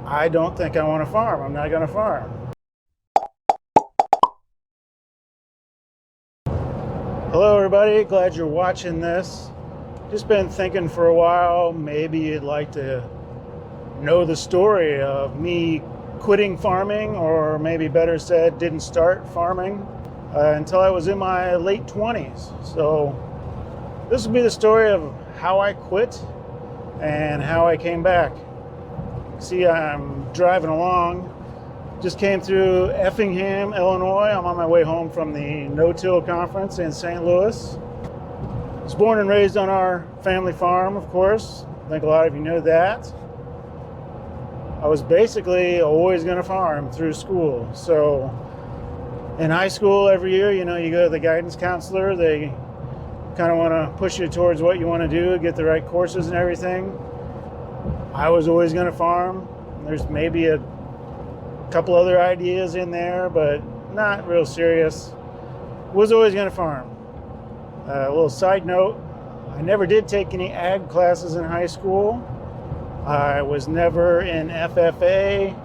I don't think I want to farm. I'm not going to farm. Hello, everybody. Glad you're watching this. Just been thinking for a while, maybe you'd like to know the story of me quitting farming, or maybe better said, didn't start farming until I was in my late 20s. So this will be the story of how I quit and how I came back. See, I'm driving along, just came through Effingham, Illinois. I'm on my way home from the No-Till conference in St. Louis. I was born and raised on our family farm, of course. I think a lot of you know that. I was basically always going to farm through school. So in high school every year, you go to the guidance counselor. They kind of want to push you towards what you want to do, get the right courses and everything. I was always going to farm. There's maybe a couple other ideas in there, but not real serious. Was always going to farm. A little side note, I never did take any ag classes in high school. I was never in FFA,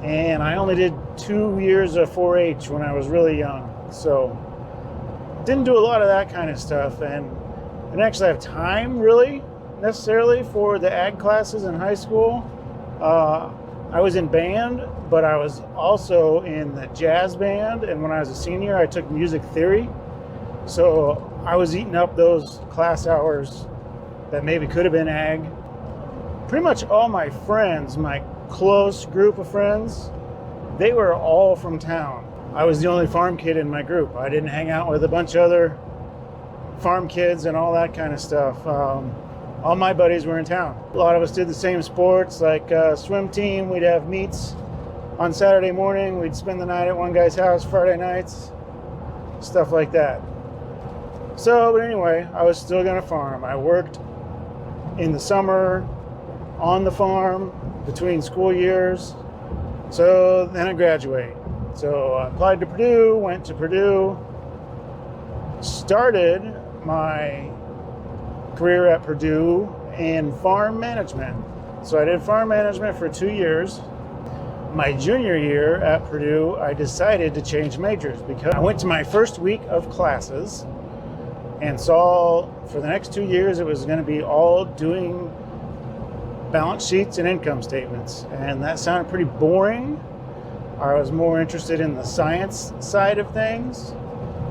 and I only did 2 years of 4-H when I was really young. So didn't do a lot of that kind of stuff, and didn't actually have time really necessarily for the ag classes in high school. I was in band, but I was also in the jazz band, and when I was a senior I took music theory. So I was eating up those class hours that maybe could have been ag. Pretty much all my friends, my close group of friends, they were all from town. I was the only farm kid in my group. I didn't hang out with a bunch of other farm kids and all that kind of stuff. All my buddies were in town. A lot of us did the same sports, like swim team. We'd have meets on Saturday morning. We'd spend the night at one guy's house Friday nights, stuff like that. So, but anyway, I was still gonna farm. I worked in the summer on the farm between school years. So then I graduated. So I applied to Purdue, went to Purdue, started my career at Purdue in farm management. So I did farm management for 2 years. My junior year at Purdue, I decided to change majors because I went to my first week of classes and saw for the next 2 years it was going to be all doing balance sheets and income statements. And that sounded pretty boring. I was more interested in the science side of things.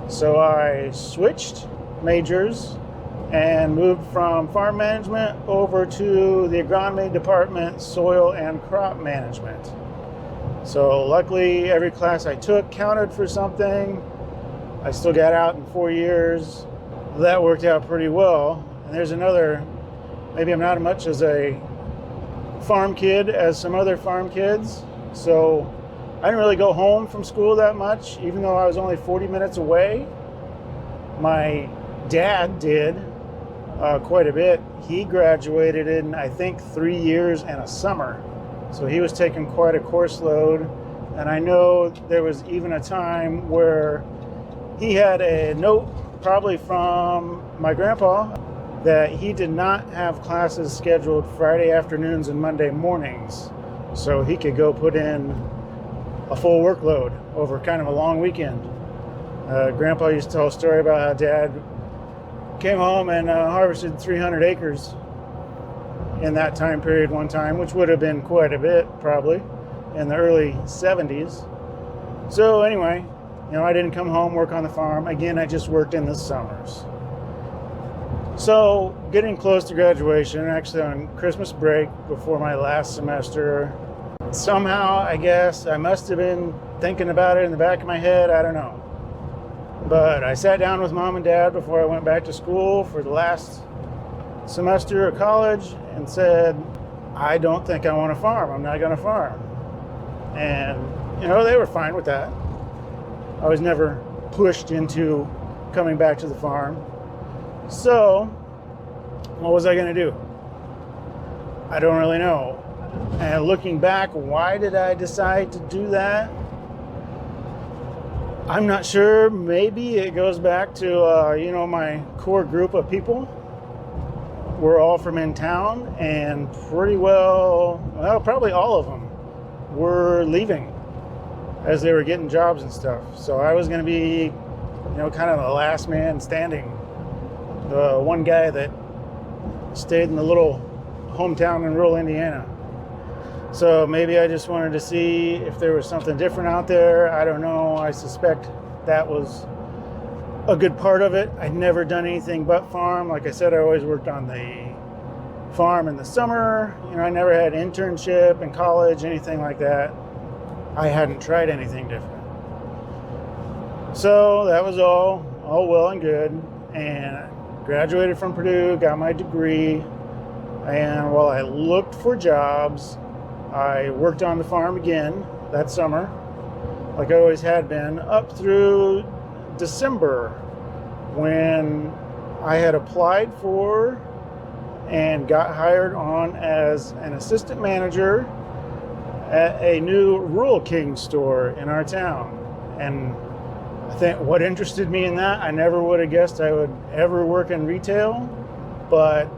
So I switched majors and moved from farm management over to the agronomy department, soil and crop management. So luckily every class I took counted for something. I still got out in 4 years. That worked out pretty well. And there's another, maybe I'm not as much as a farm kid as some other farm kids. So I didn't really go home from school that much, even though I was only 40 minutes away. My dad did quite a bit. He graduated in, I think, 3 years and a summer. So he was taking quite a course load. And I know there was even a time where he had a note, probably from my grandpa, that he did not have classes scheduled Friday afternoons and Monday mornings. So he could go put in a full workload over kind of a long weekend. Grandpa used to tell a story about how Dad came home and harvested 300 acres in that time period one time, which would have been quite a bit probably in the early 70s. So anyway, I didn't come home, work on the farm. Again, I just worked in the summers. So getting close to graduation, actually on Christmas break before my last semester, somehow I guess I must have been thinking about it in the back of my head, I don't know. But I sat down with Mom and Dad before I went back to school for the last semester of college and said, I don't think I want to farm. I'm not going to farm. And, they were fine with that. I was never pushed into coming back to the farm. So, what was I going to do? I don't really know. And looking back, why did I decide to do that? I'm not sure. Maybe it goes back to, my core group of people. were all from in town, and probably all of them were leaving as they were getting jobs and stuff. So I was going to be, kind of the last man standing, the one guy that stayed in the little hometown in rural Indiana. So maybe I just wanted to see if there was something different out there. I don't know. I suspect that was a good part of it. I'd never done anything but farm. Like I said, I always worked on the farm in the summer. I never had an internship in college, anything like that. I hadn't tried anything different. So that was all well and good. And I graduated from Purdue, got my degree. And while I looked for jobs, I worked on the farm again that summer, like I always had been, up through December, when I had applied for and got hired on as an assistant manager at a new Rural King store in our town. And I think what interested me in that, I never would have guessed I would ever work in retail, but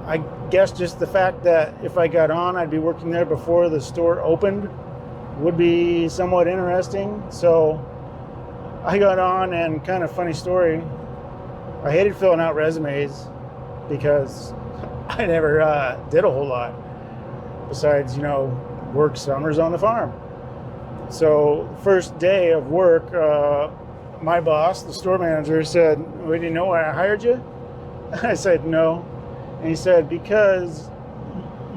I guess just the fact that if I got on, I'd be working there before the store opened would be somewhat interesting. So I got on, and kind of funny story, I hated filling out resumes because I never did a whole lot besides, work summers on the farm. So first day of work, my boss, the store manager, said, "Well, do you know why I hired you?" I said, "No." And he said, "Because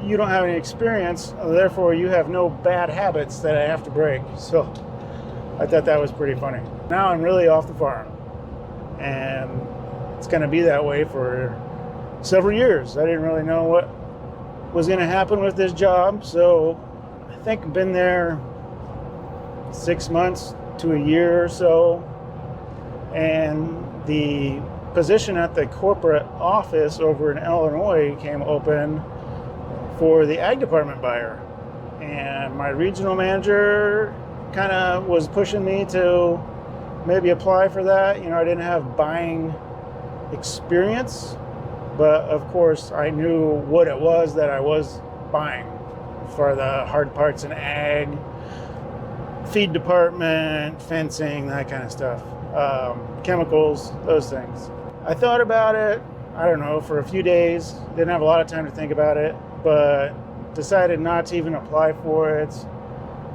you don't have any experience, therefore you have no bad habits that I have to break." So I thought that was pretty funny. Now I'm really off the farm, and it's going to be that way for several years. I didn't really know what was going to happen with this job, so I think I've been there 6 months to a year or so, and the position at the corporate office over in Illinois came open for the ag department buyer, and my regional manager kind of was pushing me to maybe apply for that. I didn't have buying experience, but of course I knew what it was that I was buying for the hard parts in ag, feed department, fencing, that kind of stuff, chemicals, those things. I thought about it, I don't know, for a few days. Didn't have a lot of time to think about it, but decided not to even apply for it.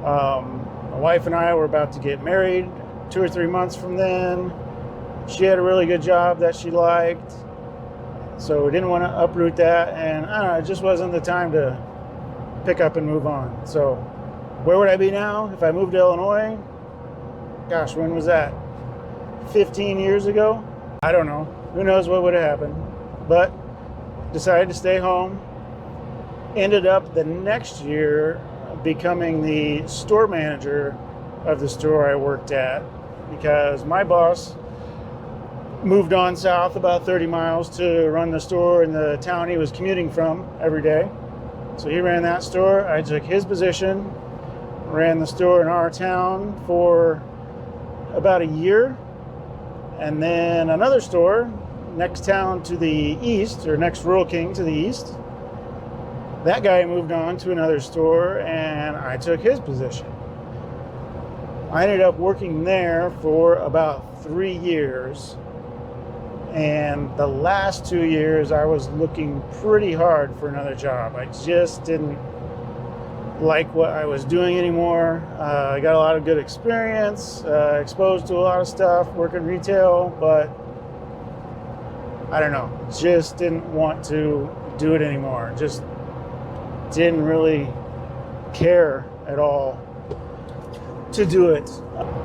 My wife and I were about to get married 2 or 3 months from then. She had a really good job that she liked, so we didn't want to uproot that, and I don't know, it just wasn't the time to pick up and move on. So where would I be now if I moved to Illinois? Gosh, when was that? 15 years ago? I don't know. Who knows what would have happened? But decided to stay home. Ended up the next year becoming the store manager of the store I worked at, because my boss moved on south about 30 miles to run the store in the town he was commuting from every day. So he ran that store. I took his position, ran the store in our town for about a year, and then another store next town to the east, or next Rural King to the east. That guy moved on to another store, and I took his position. I ended up working there for about 3 years, and the last 2 years I was looking pretty hard for another job. I just didn't like what I was doing anymore. I got a lot of good experience, exposed to a lot of stuff, working retail, but I don't know, just didn't want to do it anymore. Just didn't really care at all to do it.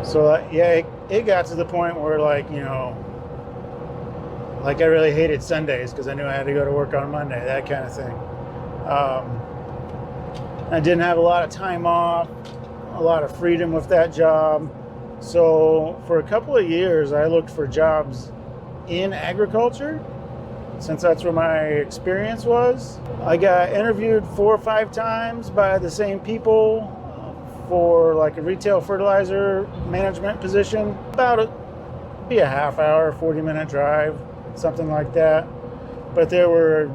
So it got to the point where like I really hated Sundays because I knew I had to go to work on Monday, that kind of thing. I didn't have a lot of time off, a lot of freedom with that job. So for a couple of years, I looked for jobs in agriculture, since that's where my experience was. I got interviewed 4 or 5 times by the same people for like a retail fertilizer management position. Be a half hour, 40-minute drive, something like that. but there were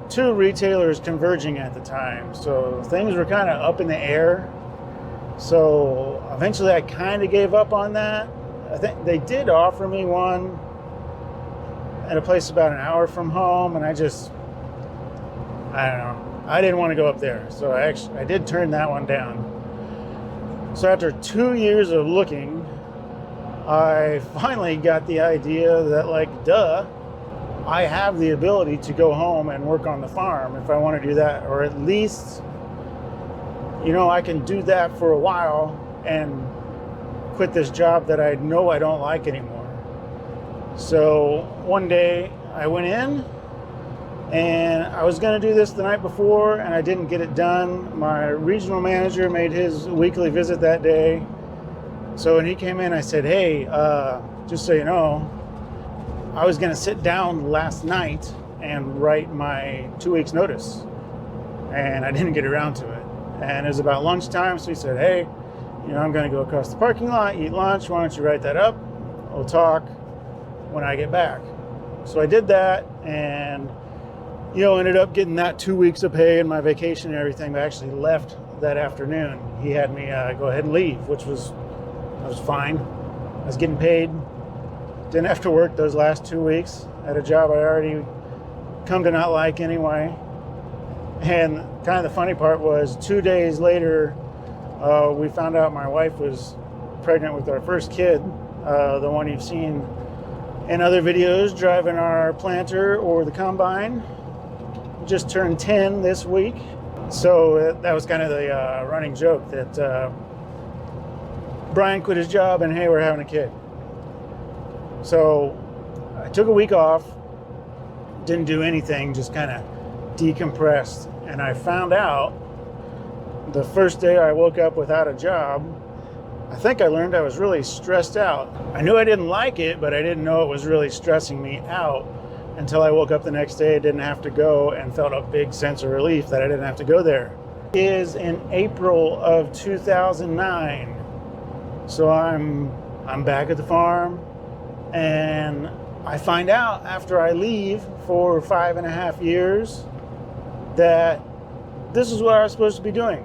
two retailers converging at the time. So things were kind of up in the air. So eventually I kind of gave up on that. I think they did offer me one at a place about an hour from home, and I don't know. I didn't want to go up there. So I did turn that one down. So after 2 years of looking, I finally got the idea that, like, duh, I have the ability to go home and work on the farm if I want to do that, or at least, I can do that for a while and quit this job that I know I don't like anymore. So one day I went in, and I was going to do this the night before, and I didn't get it done. My regional manager made his weekly visit that day. So when he came in, I said, hey, just so you know, I was going to sit down last night and write my 2 weeks notice, and I didn't get around to it. And it was about lunchtime, so he said, hey, I'm going to go across the parking lot, eat lunch. Why don't you write that up? We'll talk when I get back. So I did that, and ended up getting that 2 weeks of pay and my vacation and everything, but I actually left that afternoon. He had me go ahead and leave, which was fine. I was getting paid. Didn't have to work those last 2 weeks at a job I already come to not like anyway. And kind of the funny part was 2 days later, we found out my wife was pregnant with our first kid, the one you've seen in other videos driving our planter or the combine. Just turned 10 this week. So that was kind of the running joke that Brian quit his job and hey, we're having a kid. So I took a week off, didn't do anything, just kind of decompressed. And I found out the first day I woke up without a job, I think I learned I was really stressed out. I knew I didn't like it, but I didn't know it was really stressing me out until I woke up the next day, didn't have to go, and felt a big sense of relief that I didn't have to go there. It is in April of 2009. So I'm back at the farm, and I find out after I leave for 5.5 years that this is what I was supposed to be doing.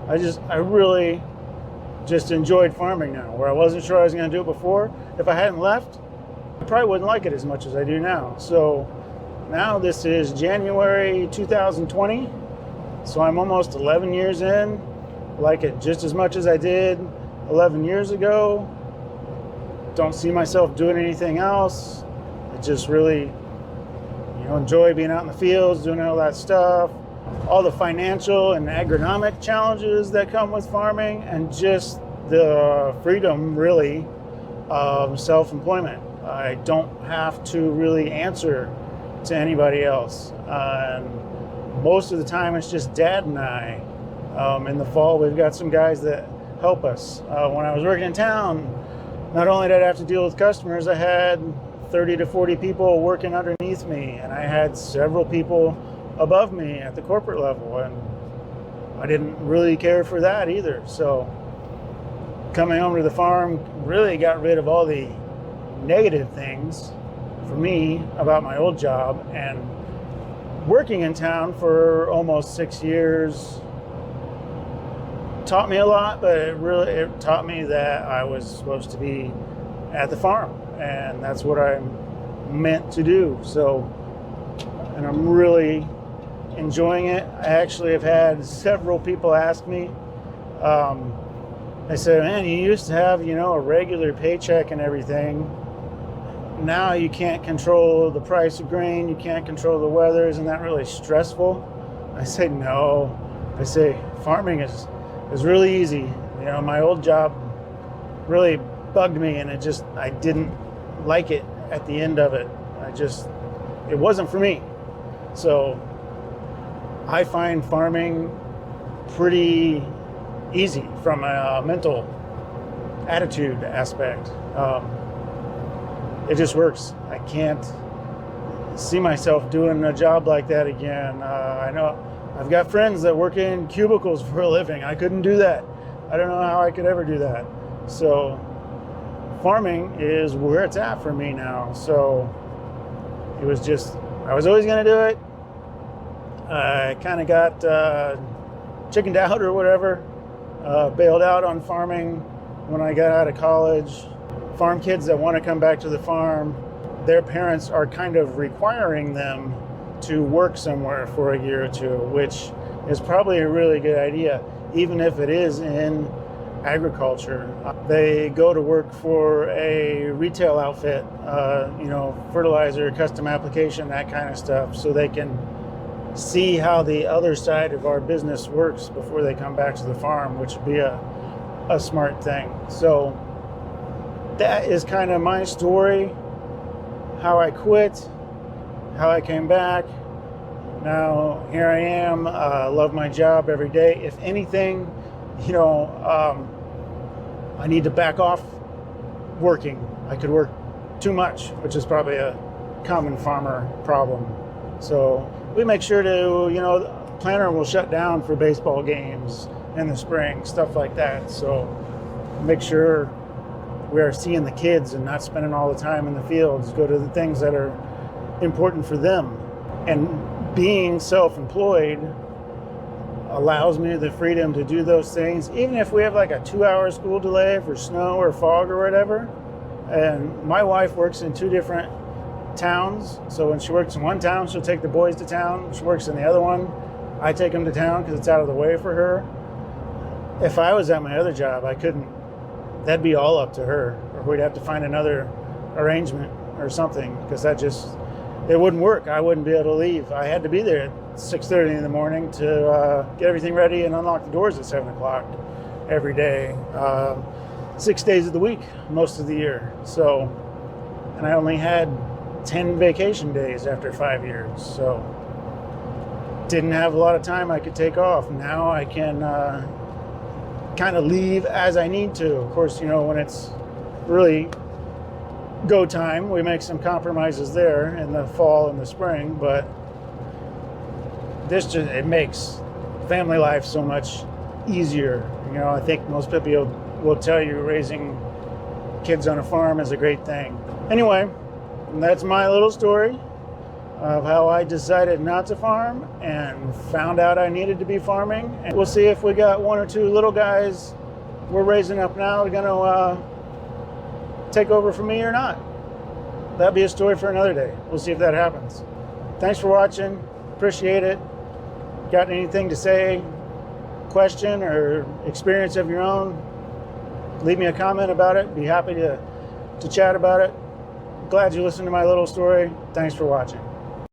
I really just enjoyed farming now, where I wasn't sure I was going to do it before. If I hadn't left, I probably wouldn't like it as much as I do now. So now this is January 2020. So I'm almost 11 years in. I like it just as much as I did 11 years ago. Don't see myself doing anything else. I just really, enjoy being out in the fields, doing all that stuff. All the financial and agronomic challenges that come with farming, and just the freedom, really, of self-employment. I don't have to really answer to anybody else. And most of the time, it's just Dad and I. In the fall, we've got some guys that help us. When I was working in town, not only did I have to deal with customers, I had 30 to 40 people working underneath me, and I had several people above me at the corporate level, and I didn't really care for that either. So coming home to the farm really got rid of all the negative things for me about my old job, and working in town for almost 6 years taught me a lot, but it taught me that I was supposed to be at the farm, and that's what I'm meant to do. So, and I'm really enjoying it. I actually have had several people ask me, they said, man, you used to have, a regular paycheck and everything. Now you can't control the price of grain, you can't control the weather. Isn't that really stressful? I say, no. I say, farming is really easy. My old job really bugged me, and I didn't like it at the end of it. It wasn't for me. So I find farming pretty easy from a mental attitude aspect. It just works. I can't see myself doing a job like that again. I know I've got friends that work in cubicles for a living. I couldn't do that. I don't know how I could ever do that. So farming is where it's at for me now. So it was just, I was always going to do it. I kind of got chickened out or whatever, bailed out on farming when I got out of college. Farm kids that want to come back to the farm, their parents are kind of requiring them to work somewhere for a year or two, which is probably a really good idea, even if it is in agriculture. They go to work for a retail outfit, fertilizer, custom application, that kind of stuff, so they can see how the other side of our business works before they come back to the farm, which would be a smart thing. So that is kind of my story, how I quit, how I came back. Now here I am, love my job every day. If anything, I need to back off working. I could work too much, which is probably a common farmer problem. So we make sure to, the planter will shut down for baseball games in the spring, stuff like that. So make sure we are seeing the kids and not spending all the time in the fields, go to the things that are important for them. And being self-employed allows me the freedom to do those things, even if we have like a 2-hour school delay for snow or fog or whatever. And my wife works in 2 different towns, so when she works in one town, she'll take the boys to town. When she works in the other one, I take them to town because it's out of the way for her. If I was at my other job, I couldn't. That'd be all up to her, or we'd have to find another arrangement or something, because it wouldn't work. I wouldn't be able to leave. I had to be there at 6:30 in the morning to get everything ready and unlock the doors at 7 o'clock every day, 6 days of the week, most of the year. So, and I only had 10 vacation days after 5 years. So didn't have a lot of time I could take off. Now I can kind of leave as I need to. Of course, when it's really go time, we make some compromises there in the fall and the spring, but it makes family life so much easier. I think most people will tell you raising kids on a farm is a great thing. Anyway, that's my little story of how I decided not to farm and found out I needed to be farming. And we'll see if we got 1 or 2 little guys we're raising up now going to take over from me or not. That'd be a story for another day. We'll see if that happens. Thanks for watching. Appreciate it. Got anything to say, question, or experience of your own? Leave me a comment about it. Be happy to chat about it. Glad you listened to my little story. Thanks for watching.